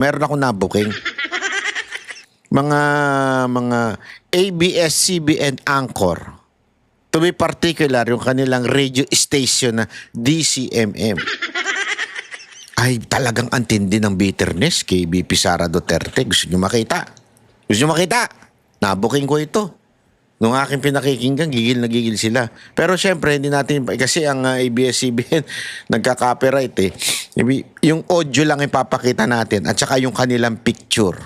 Meron akong nabuking. Mga ABS-CBN Anchor. To be particular, yung kanilang radio station na DCMM. Ay, talagang antindi ng bitterness kay BP Sara Duterte. Gusto nyo makita? Gusto nyo makita? Nabuking ko ito. Nung aking pinakikinggan, gigil na gigil sila. Pero syempre, hindi natin, kasi ang ABS-CBN nagka-copyright eh. Yung audio lang ipapakita natin at saka yung kanilang picture.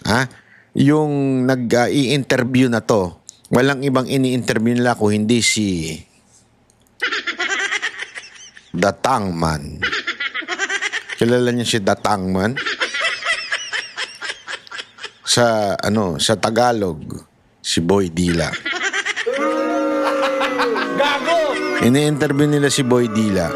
Ha? Yung nag-i-interview na to, walang ibang ini-interview nila kung hindi si Datangman. Kilala niyo si Datangman? Sa Tagalog, si Boy Dila. Gago! Ini-interview nila si Boy Dila.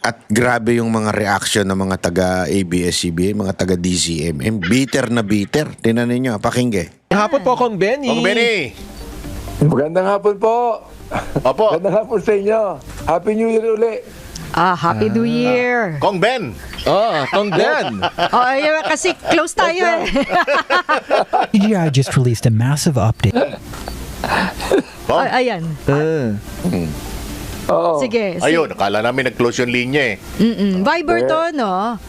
At grabe yung mga reaction ng mga taga-ABS-CBN, mga taga-DCMM. Bitter na bitter. Tingnan ninyo, pakingge. Hapon po, Kong Benny. Kong Benny! Magandang hapon po. Opo. Magandang hapon sa inyo. Happy New Year uli. Happy New Year. Kong Ben! Kong Ben. Ayun, kasi close tayo eh. CGI just released a massive update. Ayan. Oo. Sige. Ayun, akala namin nag-close yung linya eh. Viber to, no?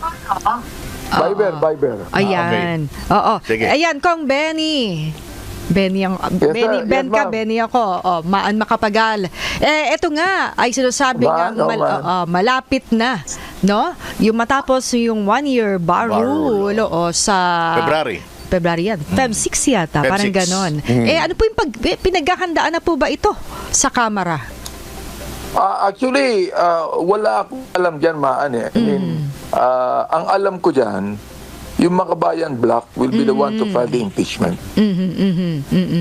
Viber. Ayan. Oo. Sige. Ayan, Kong Benny. Benny ang Yes, Benny, sir. Ben Yes, ka, ma'am. Benny ako. Maan makapagal. Ito nga ay sinasabi nga malapit na, no? Yung matapos yung 1-year bar Bar rule sa February yan. Feb 6 yata, Feb parang 6. ganon. Ano po yung pinaghahandaan na po ba ito sa Kamara? Actually, wala akong alam dyan, Maan eh. I mean, ang alam ko dyan, yung Makabayan Block will be the one to file the impeachment.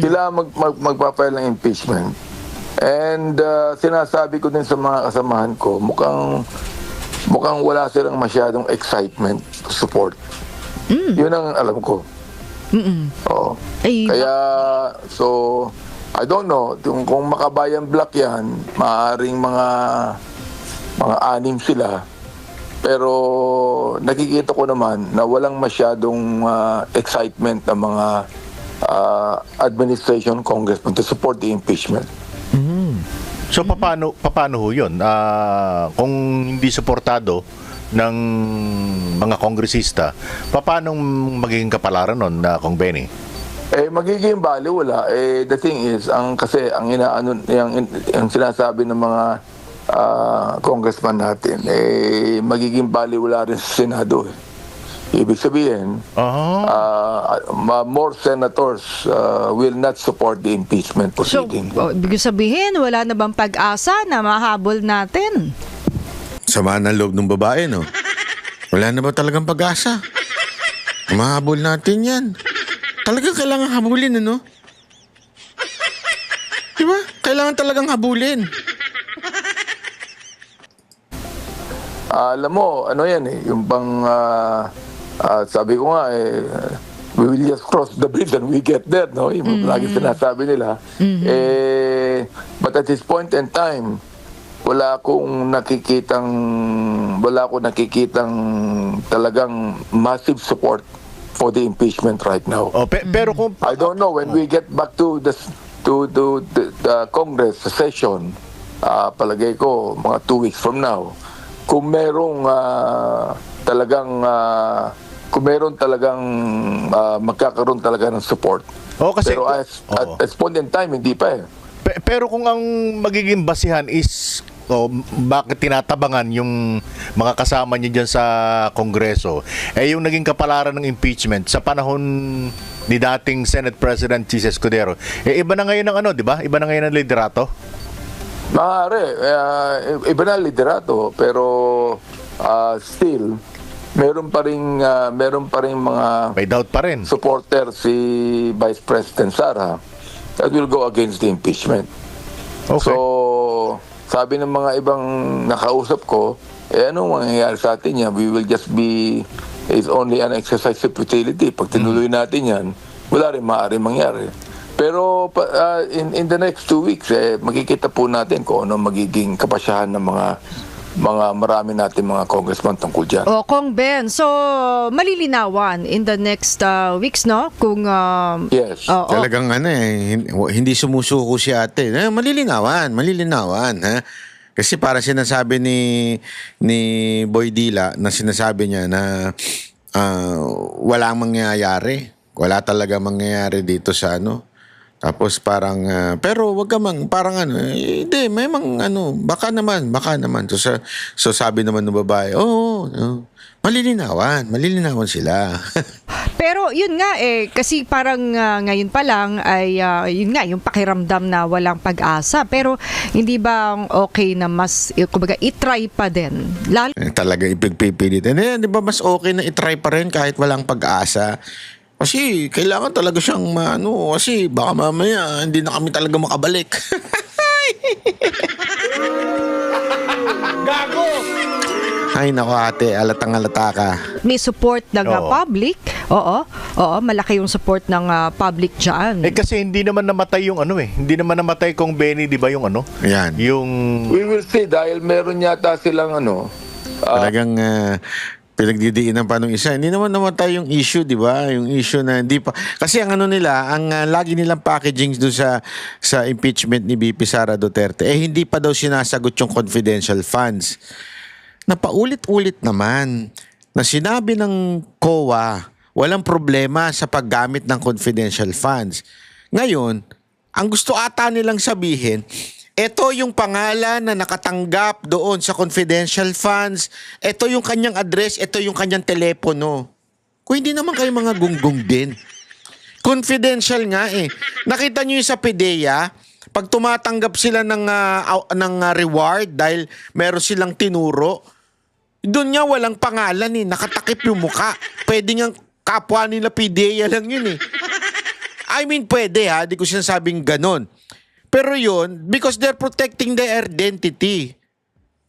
Sila magpa-file ng impeachment. And sinasabi ko din sa mga kasamahan ko, mukhang wala silang masyadong excitement to support. Yun ang alam ko. Oo. Ay, Kaya, so, I don't know, kung Makabayan Block yan, maaaring mga 6 sila. Pero nakikita ko naman na walang masyadong excitement ng mga administration congressman to support the impeachment. So paano ho yun? Kung hindi suportado ng mga kongresista, paano magiging kapalaran nun, Kong Benny? Magiging baliwala. The thing is, kasi ang sinasabi ng mga congressman natin, magiging baliwala rin sa Senado. Ibig sabihin, more senators will not support the impeachment proceeding. So, ibig sabihin, wala na bang pag-asa na mahabol natin? Sama ng loob ng babae, no? Wala na ba talagang pag-asa? Mahabol natin yan. Talagang kailangan habulin, ano? Diba? Kailangan talagang habulin. Alam mo, ano yan yung bang, sabi ko nga, we will just cross the bridge and we get there, no? Yung lagi sinasabi nila. But at this point in time, wala akong nakikitang talagang massive support for the impeachment right now. Pero kung I don't know, when we get back to the Congress session, palagay ko mga 2 weeks from now, kung merong talagang magkakaroon talaga ng support. kasi, Pero at this point in time, hindi pa eh. pero kung ang magiging basihan is bakit tinatabangan yung mga kasama niyo dyan sa Kongreso, yung naging kapalaran ng impeachment sa panahon ni dating Senate President Chis Escudero, iba na ngayon ang di ba? Iba na ngayon ang liderato? Maaari, iba na liderato, pero still, meron pa rin mga May doubt pa rin. supporter si Vice President Sara that will go against the impeachment. Okay. So, sabi ng mga ibang nakausap ko, anong mangyayari sa atin yan? We will just be, it's only an exercise of futility. Pag tinuloy natin yan, wala rin maaari mangyari. Pero in the next 2 weeks, makikita po natin kung ano magiging kapasyahan ng marami natin mga congressman tungkol dyan. O, Kong Ben, so malilinawan in the next weeks, no? Kung Yes. oo. Talagang hindi sumusuko si ate. Malilinawan, ha? Kasi para sinasabi ni Boy Dila na sinasabi niya na walang mangyayari. Wala talaga mangyayari dito sa Tapos parang pero wag ka parang hindi may baka naman. So sabi naman ng babae, malilinawan sila. Pero yun nga kasi parang ngayon pa lang ay yun nga yung pakiramdam na walang pag-asa. Pero hindi ba okay na mas kumbaga i-try pa din? Lalo Talaga ipagpipilit. Di ba mas okay na i-try pa rin kahit walang pag-asa? Kasi kailangan talaga siyang kasi baka mamaya hindi na kami talaga makabalik. Gago! Ay nako ate, alatang-alata ka. may support ng Oo. public. Oo, malaki yung support ng public dyan. Kasi hindi naman namatay yung Hindi naman namatay kung Benny, di ba yung Yan. Yung... We will see dahil meron yata silang Talagang pinagdidiinan pa nung isa. Hindi naman namatay yung issue, di ba? Yung issue na hindi pa. Kasi ang nila, ang lagi nilang packaging doon sa impeachment ni BP Sara Duterte, hindi pa daw sinasagot yung confidential funds. Napaulit-ulit naman na sinabi ng COA, walang problema sa paggamit ng confidential funds. Ngayon, ang gusto ata nilang sabihin, ito yung pangalan na nakatanggap doon sa confidential funds. Ito yung kanyang address. Ito yung kanyang telepono. Kung hindi naman kayo mga gunggong din. Confidential nga Nakita nyo yung sa PDEA, pag tumatanggap sila ng reward dahil meron silang tinuro, doon nga walang pangalan Nakatakip yung muka. Pwede nga kapwa nila PDEA lang yun I mean, pwede Di ko sinasabing ganon. Pero yun, because they're protecting their identity.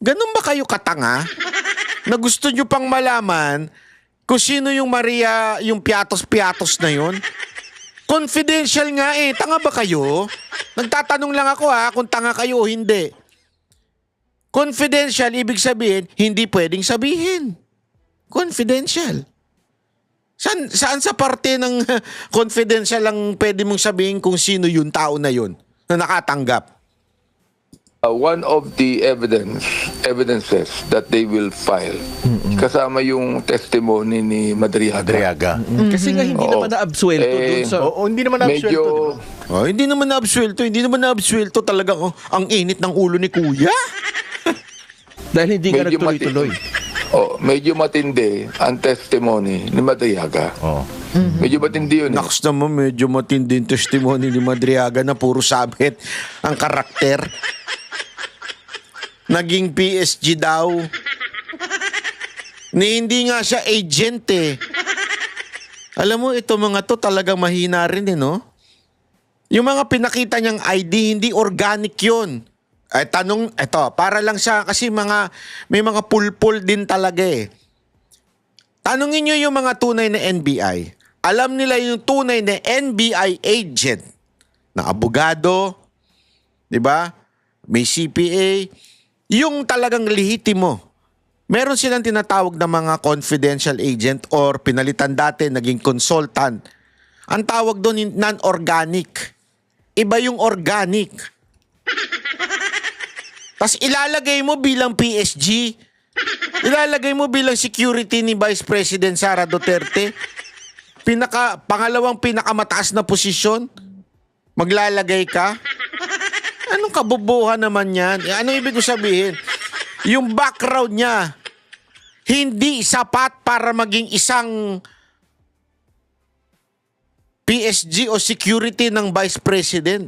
Ganun ba kayo katanga? Na gusto nyo pang malaman kung sino yung Maria, yung piatos-piatos na yun? Confidential nga Tanga ba kayo? Nagtatanong lang ako kung tanga kayo o hindi. Confidential, ibig sabihin, hindi pwedeng sabihin. Confidential. Saan sa parte ng confidential lang pwede mong sabihin kung sino yung tao na yun? Na nakatanggap. One of the evidences that they will file, kasama yung testimony ni Madriaga. Adriaga. Kasi nga hindi naman na-absuelto dun sa... Oo, hindi naman na-absuelto, Medyo, di ba? Hindi naman na-absuelto talagang ang init ng ulo ni Kuya. Dahil hindi nga medyo nagtuloy-tuloy. medyo matindi ang testimony ni Madriaga. Oo. Medyo matindi yun. Naks naman, medyo matindi yung testimony ni Madriaga na puro sabit ang karakter. Naging PSG daw. Hindi nga siya agent Alam mo, ito mga to talagang mahina rin no? Yung mga pinakita niyang ID, hindi organic yun. Tanong, para lang siya, kasi may mga pulpul din talaga Tanungin niyo yung mga tunay na NBI. Alam nila yung tunay na NBI agent na abogado, di ba? May CPA, yung talagang lehitimo. Meron silang tinatawag na mga confidential agent or pinalitan dati, naging consultant. Ang tawag doon non-organic. Iba yung organic. Tapos ilalagay mo bilang PSG. Ilalagay mo bilang security ni Vice President Sara Duterte. Pangalawang pinakamataas na posisyon. Maglalagay ka? Anong kabubuhan naman yan? Anong ibig ko sabihin? Yung background niya, hindi sapat para maging isang PSG o security ng Vice President.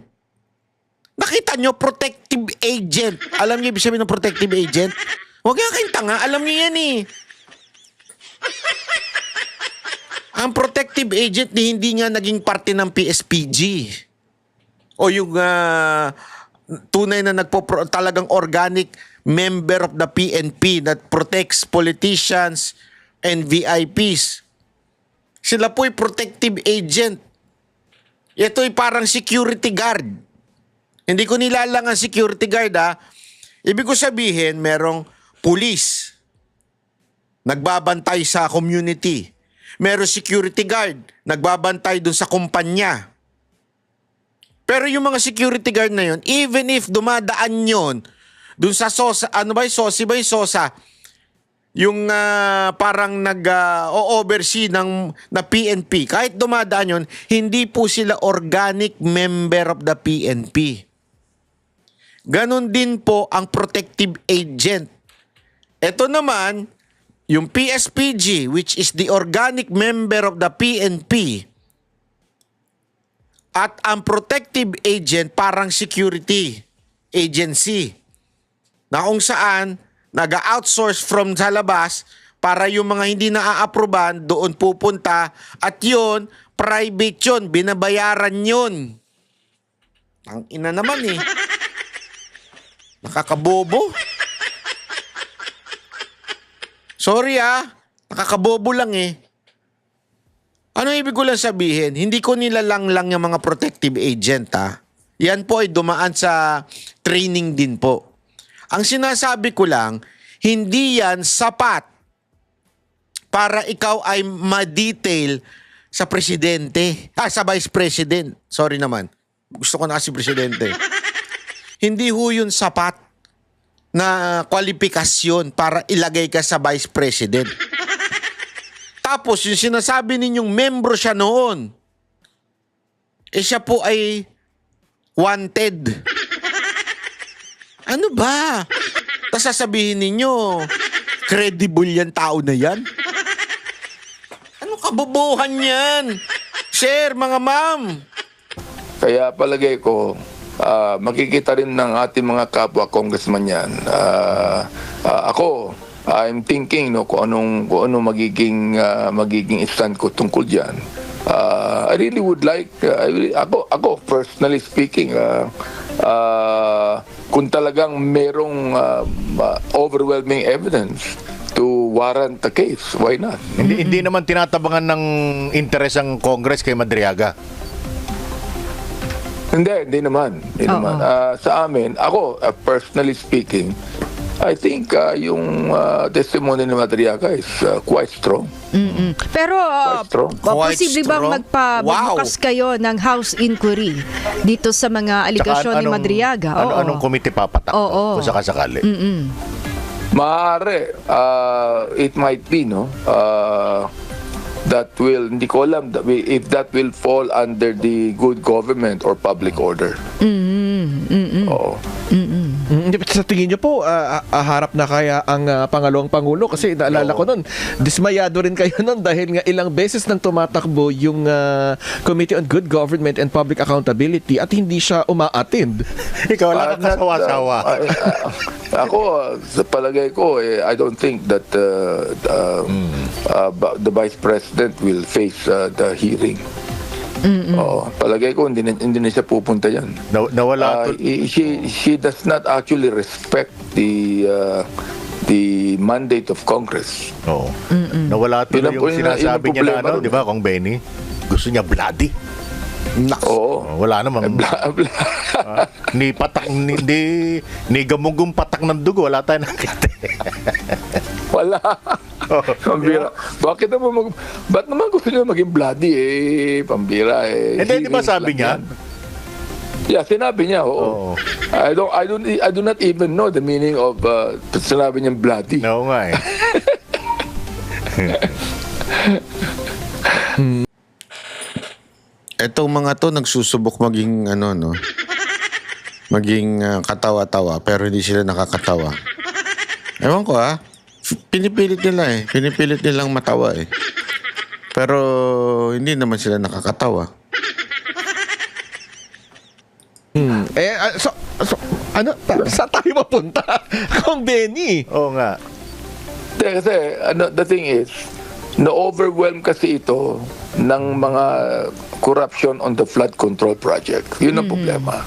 Nakita nyo, protective agent. Alam niyo ibig sabihin ng protective agent? Huwag nga kayong tanga. Alam niyo yan Ang protective agent hindi nga naging parte ng PSPG. O yung tunay na talagang organic member of the PNP that protects politicians and VIPs. Sila po'y protective agent. Ito'y parang security guard. Hindi ko nilalang ang security guard Ibig ko sabihin, merong pulis, nagbabantay sa community. Meron security guard, nagbabantay dun sa kumpanya. Pero yung mga security guard na yun, even if dumadaan yun, dun sa SOSA, ano ba yung SOSI ba yung SOSA? Yung parang nag-oversee na PNP. Kahit dumadaan yun, hindi po sila organic member of the PNP. Ganon din po ang protective agent. Ito naman, yung PSPG, which is the organic member of the PNP, at ang protective agent parang security agency na kung saan nag-outsource from sa labas para yung mga hindi naaaproban doon pupunta at yun, private yun, binabayaran yun. Ang ina naman eh. Nakakabobo. Sorry nakakabobo lang eh. Ano ibig ko lang sabihin? Hindi ko nilalang lang yung mga protective agent Yan po ay dumaan sa training din po. Ang sinasabi ko lang, hindi yan sapat para ikaw ay ma-detail sa presidente. Sa vice president. Sorry naman. Gusto ko na kasi presidente. Hindi ho yun sapat na kwalifikasyon para ilagay ka sa vice president. Tapos yung sinasabi ninyong membro siya noon, siya po ay wanted. Ano ba? Tapos sasabihin ninyo, credible yan tao na yan? Ano kabobohan yan? Sir, mga ma'am. Kaya palagay ko, makikita rin ng ating mga kapwa congressman yan. Ako, I'm thinking kung anong magiging stand ko tungkol diyan. I really would like ako personally speaking kung talagang merong overwhelming evidence to warrant the case, why not? Hindi naman tinatabangan ng interes ang Congress kay Madriaga. Hindi naman. Sa amin, ako personally speaking, I think yung testimony ni Madriaga is quite strong. Pero Quite posible bang strong. magbukas kayo ng house inquiry dito sa mga aligasyon ni Madriaga? Anong komite papatak kung sakasakali? Maaari, it might be, that will, hindi ko alam if that will fall under the good government or public order. Oo. Sa tingin niyo po, harap na kaya ang pangalawang pangulo? Kasi naalala ko nun, dismayado rin kayo nun dahil nga ilang beses nang tumatakbo yung Committee on Good Government and Public Accountability at hindi siya umaattend. Ikaw lang ang kasawa-sawa. Ako, sa palagay ko, I don't think that the Vice President will face the hearing. Palagay ko hindi na siya pupunta yan. Nawala She does not actually respect the mandate of Congress. Oo. Nawala tuloy yung sinasabi niya na problema di ba, Kong Benny? Gusto niya bloody. Oo. Wala naman. Ni patak ni gamugong patak ng dugo, wala tayong nakita. Wala. Pambira. Ba't naman gusto niya maging bloody pambira Hindi, di ba sabi niya? Yeah, sinabi niya, oo. I do not even know the meaning of sinabi niyang bloody. Oo nga eh. Etong mga to nagsusubok maging maging katawa-tawa pero hindi sila nakakatawa. Ewan ko pinipilit nila pinipilit nilang matawa pero hindi naman sila nakakatawa. Saan tayo mapunta? Kong Benny. Oo nga. Kasi the thing is, na-overwhelm kasi ito ng mga corruption on the flood control project. Yun ang problema.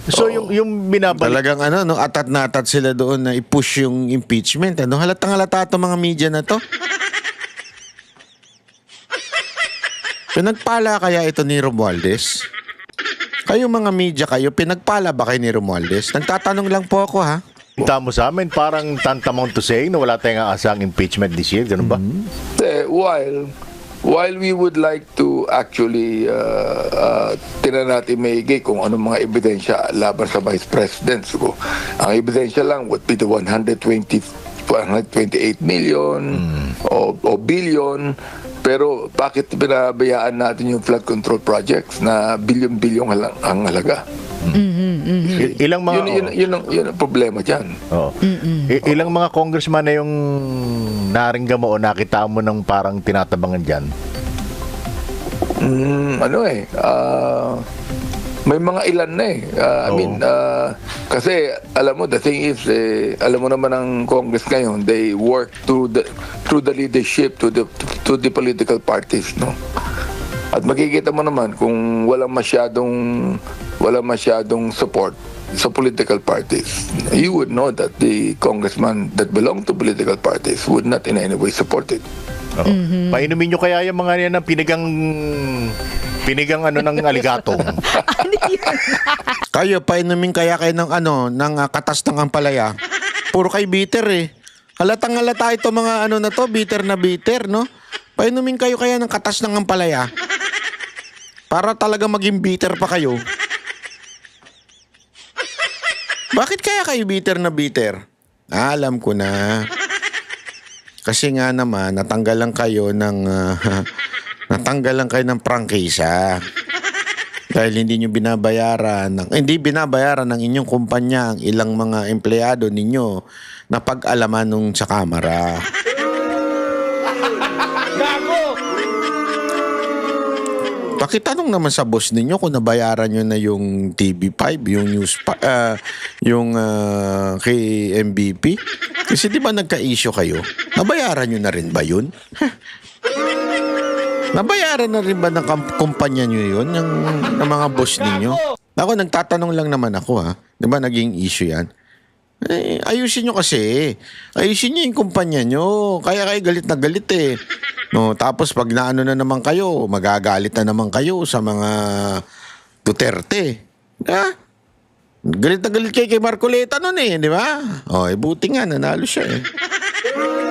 So yung binabalik Talagang atat na atat sila doon na i-push yung impeachment. Halatang halata itong mga media na to. Pinagpala kaya ito ni Romualdez? Kayo mga media pinagpala ba kayo ni Romualdez? Nagtatanong lang po ako Tamo sa amin, parang tantamount to saying na wala tayong aasang impeachment this year. Ganun ba? While we would like to actually tinan natin maigi kung anong mga ebidensya laban sa Vice President. So, ang ebidensya lang would be the 128 million o billion. Pero bakit binabayaan natin yung flood control projects na bilyon-bilyong ang halaga? Ilang mga Yun ang problema dyan. ilang mga congressman na yung naringgan mo o nakita mo ng parang tinatabangan dyan? May mga ilan na eh. Kasi alam mo, the thing is, alam mo naman ang Congress ngayon, they work through the leadership to the political parties, no? At makikita mo naman kung walang masyadong support sa political parties, you would know that the congressman that belong to political parties would not in any way support it. Painumin nyo kaya yung mga yan ng pinigang ano ng aligatong. Kayo, painumin kaya kayo ng katas ng ampalaya. Puro kay bitter eh. Halatang halata ito mga na to, bitter na bitter, no? Painumin kayo kaya ng katas ng ampalaya. Para talaga maging bitter pa kayo. Bakit kaya kayo bitter na bitter? Alam ko na. Kasi nga naman, natanggalan kayo ng prangkisa. Dahil hindi binabayaran ng inyong kumpanya ang ilang mga empleyado ninyo na pag-alaman nung sa kamera. Pakitanong naman sa boss ninyo kung nabayaran nyo na yung TV5, yung news yung kay MVP. Kasi di ba nagka-issue kayo? Nabayaran nyo na rin ba yun? Nabayaran na rin ba ng kumpanya nyo yun? Ng mga boss ninyo? Ako, nagtatanong lang naman ako ha. Di ba naging issue yan? Ayusin nyo kasi. Ayusin nyo yung kumpanya nyo. Kaya kayo galit na galit eh. No, tapos pag naano na naman kayo, magagalit na naman kayo sa mga Duterte. Galit na galit kayo kay Marcoleta nun eh, di ba? Buti nga, nanalo siya eh.